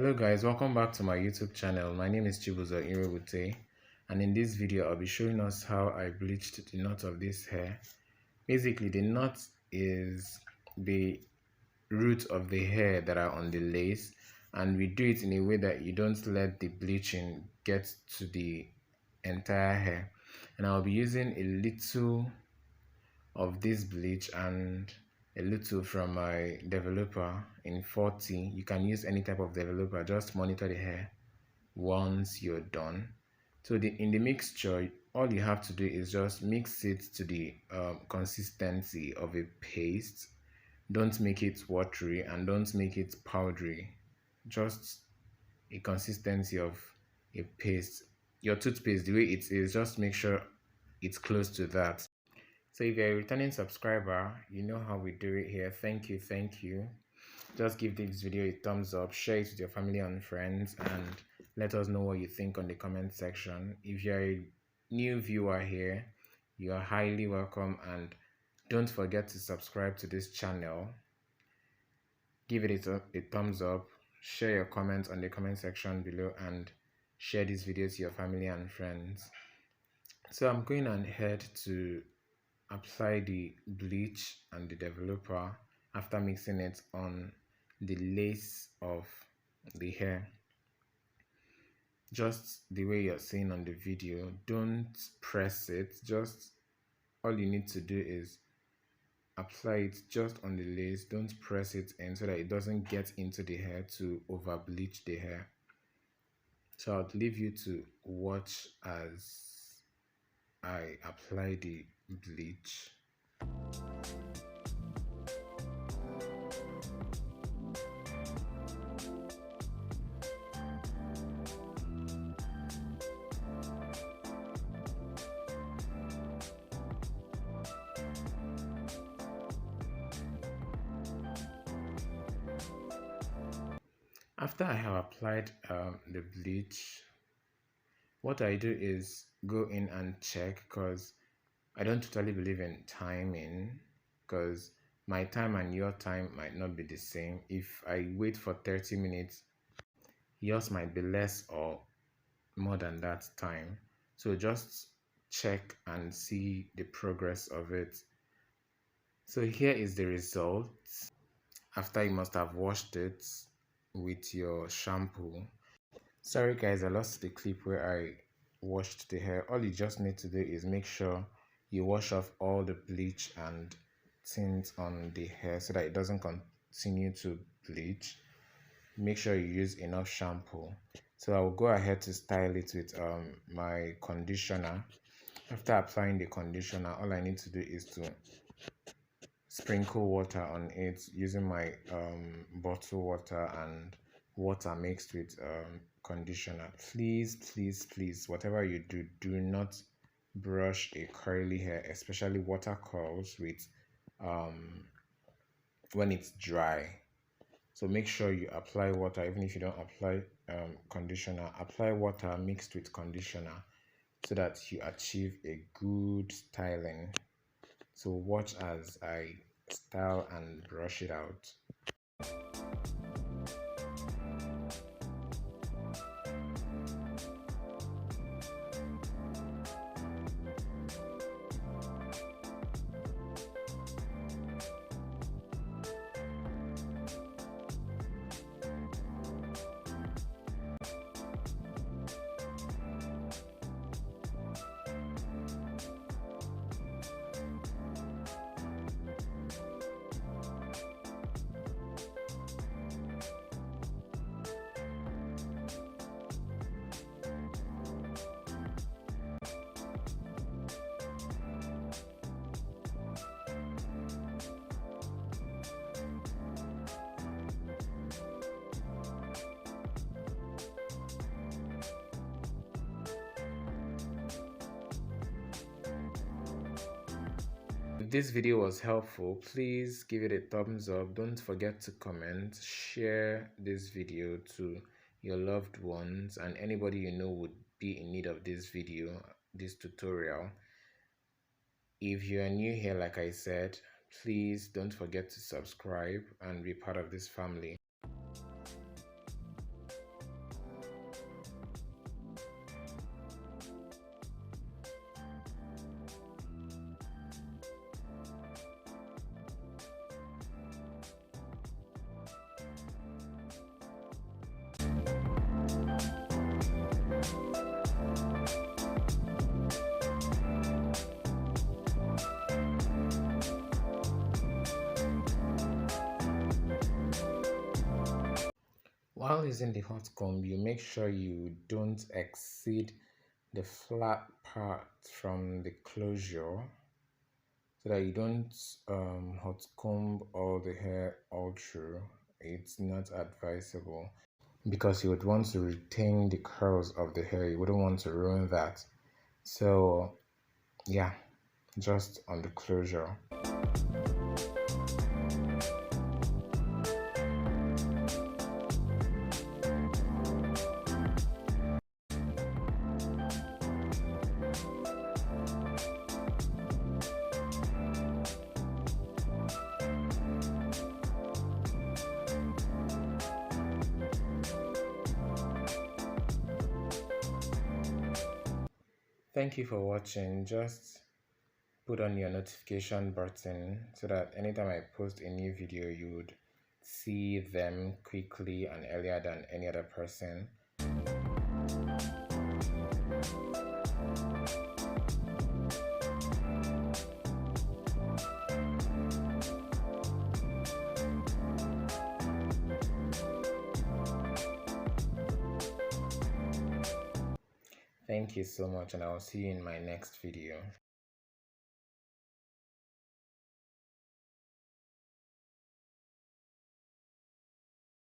Hello guys, welcome back to my YouTube channel. My name is Chibuzo Irebute, and in this video I'll be showing us how I bleached the knot of this hair. Basically, the knot is the root of the hair that are on the lace, and we do it in a way that you don't let the bleaching get to the entire hair. And I'll be using a little of this bleach and a little from my developer in 40. You can use any type of developer, just monitor the hair once you're done. So in the mixture, all you have to do is just mix it to the consistency of a paste. Don't make it watery and don't make it powdery, just a consistency of a paste. Your toothpaste, the way it is, just make sure it's close to that. So if you're a returning subscriber, you know how we do it here. Thank you. Just give this video a thumbs up, share it with your family and friends, and let us know what you think on the comment section. If you're a new viewer here, you are highly welcome, and don't forget to subscribe to this channel. Give it a thumbs up, share your comments on the comment section below, and share this video to your family and friends. So I'm going ahead to apply the bleach and the developer after mixing it on the lace of the hair, just the way you're seeing on the video. Don't press it, just all you need to do is apply it just on the lace. Don't press it in so that it doesn't get into the hair to over bleach the hair. So I'll leave you to watch as I apply the bleach. After I have applied the bleach, what I do is go in and check, because I don't totally believe in timing, because my time and your time might not be the same. If I wait for 30 minutes, yours might be less or more than that time. So just check and see the progress of it. So here is the result after you must have washed it with your shampoo. Sorry guys, I lost the clip where I washed the hair. All you just need to do is make sure you wash off all the bleach and tint on the hair so that it doesn't continue to bleach. Make sure you use enough shampoo. So I will go ahead to style it with my conditioner. After applying the conditioner, all I need to do is to sprinkle water on it using my bottle water and water mixed with conditioner. Please, whatever you do, do not brush a curly hair, especially water curls, with when it's dry. So make sure you apply water. Even if you don't apply conditioner, apply water mixed with conditioner so that you achieve a good styling. So watch as I style and brush it out. If this video was helpful, please give it a thumbs up. Don't forget to comment, share this video to your loved ones and anybody you know would be in need of this video, this tutorial. If you are new here, like I said, please don't forget to subscribe and be part of this family. While using the hot comb, you make sure you don't exceed the flat part from the closure so that you don't hot comb all the hair all through. It's not advisable because you would want to retain the curls of the hair. You wouldn't want to ruin that. So yeah, just on the closure. Thank you for watching. Just put on your notification button so that anytime I post a new video, you would see them quickly and earlier than any other person. Thank you so much, and I will see you in my next video.